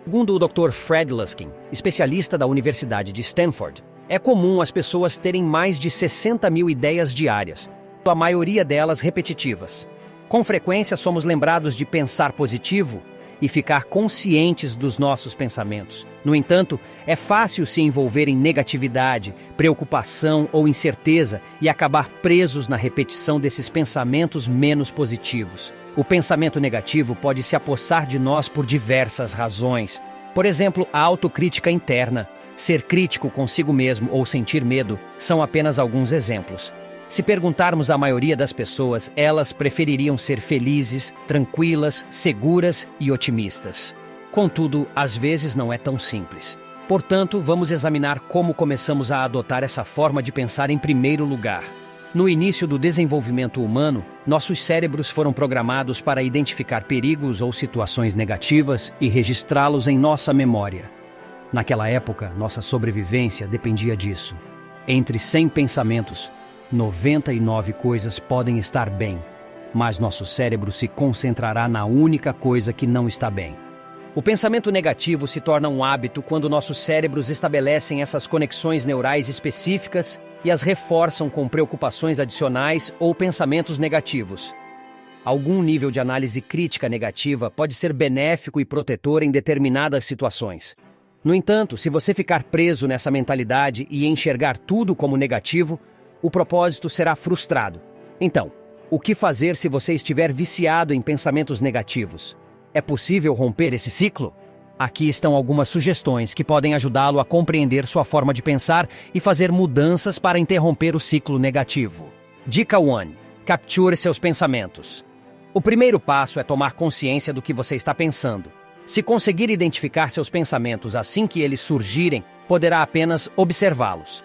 Segundo o Dr. Fred Luskin, especialista da Universidade de Stanford, é comum as pessoas terem mais de 60 mil ideias diárias, a maioria delas repetitivas. Com frequência somos lembrados de pensar positivo e ficar conscientes dos nossos pensamentos. No entanto, é fácil se envolver em negatividade, preocupação ou incerteza e acabar presos na repetição desses pensamentos menos positivos. O pensamento negativo pode se apossar de nós por diversas razões. Por exemplo, a autocrítica interna, ser crítico consigo mesmo ou sentir medo são apenas alguns exemplos. Se perguntarmos à maioria das pessoas, elas prefeririam ser felizes, tranquilas, seguras e otimistas. Contudo, às vezes não é tão simples. Portanto, vamos examinar como começamos a adotar essa forma de pensar em primeiro lugar. No início do desenvolvimento humano, nossos cérebros foram programados para identificar perigos ou situações negativas e registrá-los em nossa memória. Naquela época, nossa sobrevivência dependia disso. Entre 100 pensamentos, 99 coisas podem estar bem, mas nosso cérebro se concentrará na única coisa que não está bem. O pensamento negativo se torna um hábito quando nossos cérebros estabelecem essas conexões neurais específicas e as reforçam com preocupações adicionais ou pensamentos negativos. Algum nível de análise crítica negativa pode ser benéfico e protetor em determinadas situações. No entanto, se você ficar preso nessa mentalidade e enxergar tudo como negativo, o propósito será frustrado. Então, o que fazer se você estiver viciado em pensamentos negativos? É possível romper esse ciclo? Aqui estão algumas sugestões que podem ajudá-lo a compreender sua forma de pensar e fazer mudanças para interromper o ciclo negativo. Dica 1. Capture seus pensamentos. O primeiro passo é tomar consciência do que você está pensando. Se conseguir identificar seus pensamentos assim que eles surgirem, poderá apenas observá-los.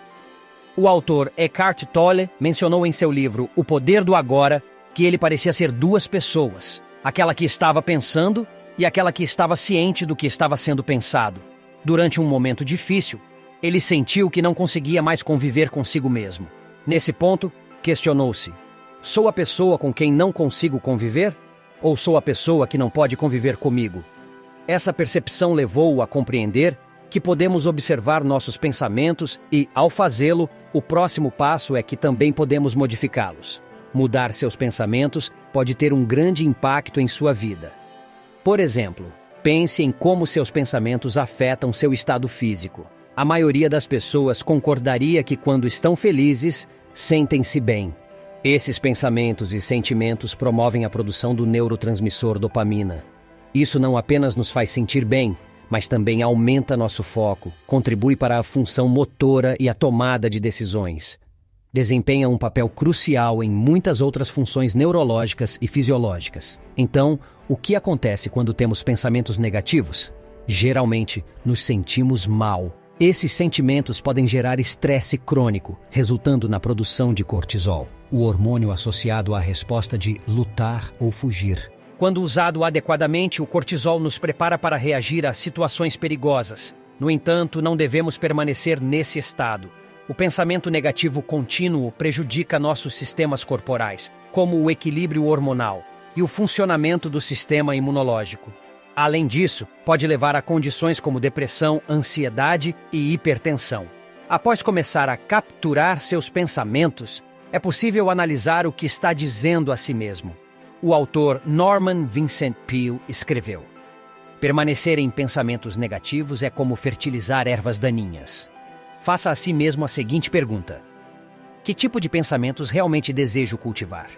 O autor Eckhart Tolle mencionou em seu livro O Poder do Agora que ele parecia ser duas pessoas, aquela que estava pensando e aquela que estava ciente do que estava sendo pensado. Durante um momento difícil, ele sentiu que não conseguia mais conviver consigo mesmo. Nesse ponto, questionou-se: sou a pessoa com quem não consigo conviver? Ou sou a pessoa que não pode conviver comigo? Essa percepção levou-o a compreender que podemos observar nossos pensamentos e, ao fazê-lo, o próximo passo é que também podemos modificá-los. Mudar seus pensamentos pode ter um grande impacto em sua vida. Por exemplo, pense em como seus pensamentos afetam seu estado físico. A maioria das pessoas concordaria que quando estão felizes, sentem-se bem. Esses pensamentos e sentimentos promovem a produção do neurotransmissor dopamina. Isso não apenas nos faz sentir bem, mas também aumenta nosso foco, contribui para a função motora e a tomada de decisões. Desempenha um papel crucial em muitas outras funções neurológicas e fisiológicas. Então, o que acontece quando temos pensamentos negativos? Geralmente, nos sentimos mal. Esses sentimentos podem gerar estresse crônico, resultando na produção de cortisol, o hormônio associado à resposta de lutar ou fugir. Quando usado adequadamente, o cortisol nos prepara para reagir a situações perigosas. No entanto, não devemos permanecer nesse estado. O pensamento negativo contínuo prejudica nossos sistemas corporais, como o equilíbrio hormonal e o funcionamento do sistema imunológico. Além disso, pode levar a condições como depressão, ansiedade e hipertensão. Após começar a capturar seus pensamentos, é possível analisar o que está dizendo a si mesmo. O autor Norman Vincent Peale escreveu: permanecer em pensamentos negativos é como fertilizar ervas daninhas. Faça a si mesmo a seguinte pergunta: que tipo de pensamentos realmente desejo cultivar?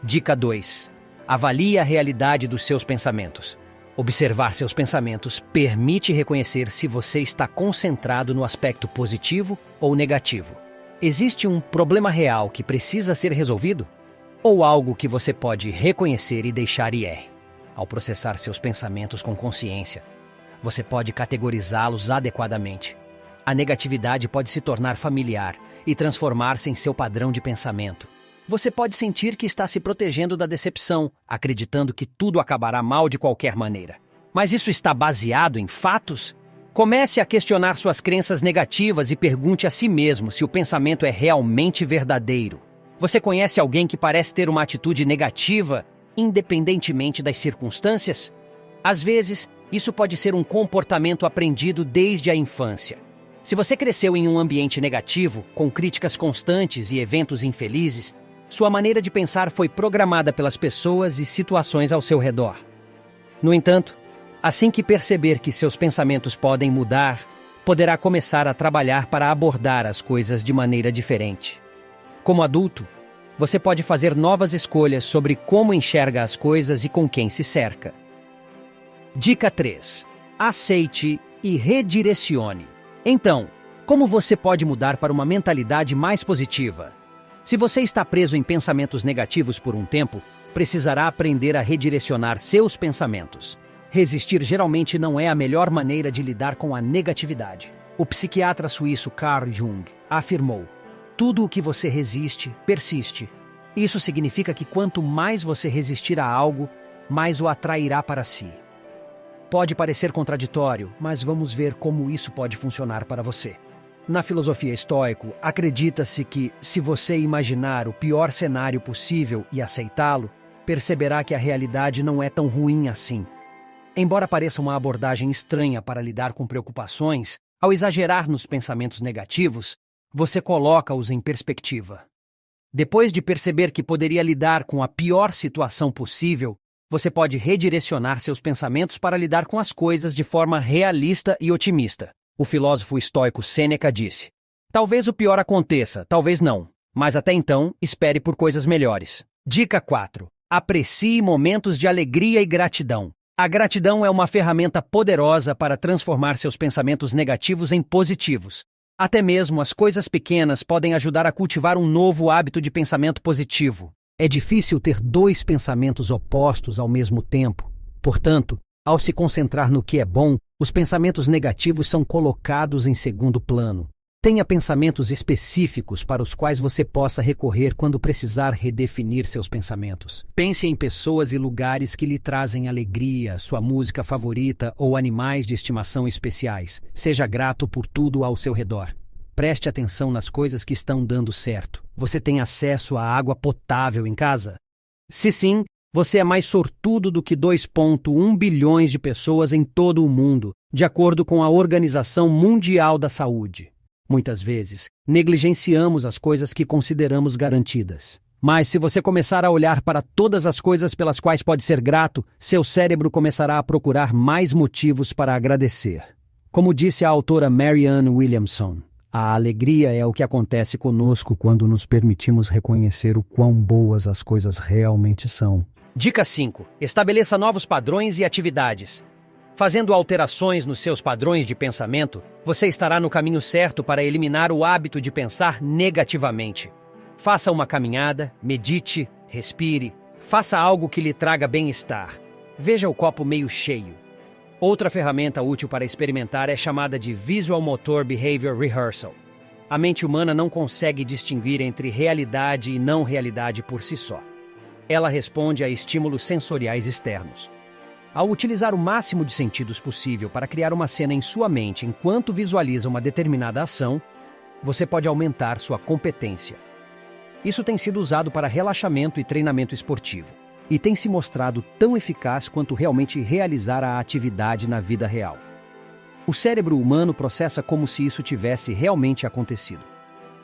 Dica 2. Avalie a realidade dos seus pensamentos. Observar seus pensamentos permite reconhecer se você está concentrado no aspecto positivo ou negativo. Existe um problema real que precisa ser resolvido? Ou algo que você pode reconhecer e deixar ir? Ao processar seus pensamentos com consciência, você pode categorizá-los adequadamente. A negatividade pode se tornar familiar e transformar-se em seu padrão de pensamento. Você pode sentir que está se protegendo da decepção, acreditando que tudo acabará mal de qualquer maneira. Mas isso está baseado em fatos? Comece a questionar suas crenças negativas e pergunte a si mesmo se o pensamento é realmente verdadeiro. Você conhece alguém que parece ter uma atitude negativa, independentemente das circunstâncias? Às vezes, Isso pode ser um comportamento aprendido desde a infância. Se você cresceu em um ambiente negativo, com críticas constantes e eventos infelizes, sua maneira de pensar foi programada pelas pessoas e situações ao seu redor. No entanto, assim que perceber que seus pensamentos podem mudar, poderá começar a trabalhar para abordar as coisas de maneira diferente. Como adulto, você pode fazer novas escolhas sobre como enxerga as coisas e com quem se cerca. Dica 3. Aceite e redirecione. Então, como você pode mudar para uma mentalidade mais positiva? Se você está preso em pensamentos negativos por um tempo, precisará aprender a redirecionar seus pensamentos. Resistir geralmente não é a melhor maneira de lidar com a negatividade. O psiquiatra suíço Carl Jung afirmou: tudo o que você resiste, persiste. Isso significa que quanto mais você resistir a algo, mais o atrairá para si. Pode parecer contraditório, mas vamos ver como isso pode funcionar para você. Na filosofia estoico, acredita-se que, se você imaginar o pior cenário possível e aceitá-lo, perceberá que a realidade não é tão ruim assim. Embora pareça uma abordagem estranha para lidar com preocupações, ao exagerar nos pensamentos negativos, você coloca-os em perspectiva. Depois de perceber que poderia lidar com a pior situação possível, você pode redirecionar seus pensamentos para lidar com as coisas de forma realista e otimista. O filósofo estoico Sêneca disse: talvez o pior aconteça, talvez não, mas até então, espere por coisas melhores. Dica 4. Aprecie momentos de alegria e gratidão. A gratidão é uma ferramenta poderosa para transformar seus pensamentos negativos em positivos. Até mesmo as coisas pequenas podem ajudar a cultivar um novo hábito de pensamento positivo. É difícil ter dois pensamentos opostos ao mesmo tempo. Portanto, ao se concentrar no que é bom, os pensamentos negativos são colocados em segundo plano. Tenha pensamentos específicos para os quais você possa recorrer quando precisar redefinir seus pensamentos. Pense em pessoas e lugares que lhe trazem alegria, sua música favorita ou animais de estimação especiais. Seja grato por tudo ao seu redor. Preste atenção nas coisas que estão dando certo. Você tem acesso à água potável em casa? Se sim, você é mais sortudo do que 2,1 bilhões de pessoas em todo o mundo, de acordo com a Organização Mundial da Saúde. Muitas vezes, negligenciamos as coisas que consideramos garantidas. Mas se você começar a olhar para todas as coisas pelas quais pode ser grato, seu cérebro começará a procurar mais motivos para agradecer. Como disse a autora Marianne Williamson, a alegria é o que acontece conosco quando nos permitimos reconhecer o quão boas as coisas realmente são. Dica 5. Estabeleça novos padrões e atividades. Fazendo alterações nos seus padrões de pensamento, você estará no caminho certo para eliminar o hábito de pensar negativamente. Faça uma caminhada, medite, respire, faça algo que lhe traga bem-estar. Veja o copo meio cheio. Outra ferramenta útil para experimentar é chamada de Visual Motor Behavior Rehearsal. A mente humana não consegue distinguir entre realidade e não realidade por si só. Ela responde a estímulos sensoriais externos. Ao utilizar o máximo de sentidos possível para criar uma cena em sua mente enquanto visualiza uma determinada ação, você pode aumentar sua competência. Isso tem sido usado para relaxamento e treinamento esportivo, e tem se mostrado tão eficaz quanto realmente realizar a atividade na vida real. O cérebro humano processa como se isso tivesse realmente acontecido.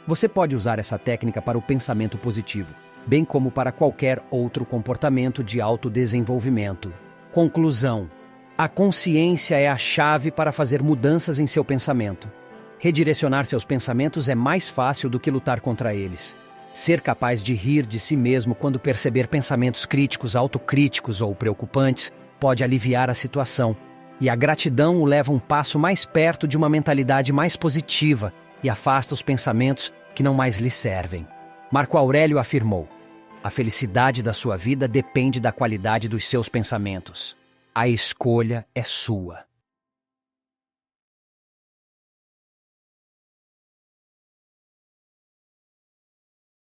Você pode usar essa técnica para o pensamento positivo, bem como para qualquer outro comportamento de autodesenvolvimento. Conclusão: a consciência é a chave para fazer mudanças em seu pensamento. Redirecionar seus pensamentos é mais fácil do que lutar contra eles. Ser capaz de rir de si mesmo quando perceber pensamentos críticos, autocríticos ou preocupantes pode aliviar a situação. E a gratidão o leva um passo mais perto de uma mentalidade mais positiva e afasta os pensamentos que não mais lhe servem. Marco Aurélio afirmou: a felicidade da sua vida depende da qualidade dos seus pensamentos. A escolha é sua.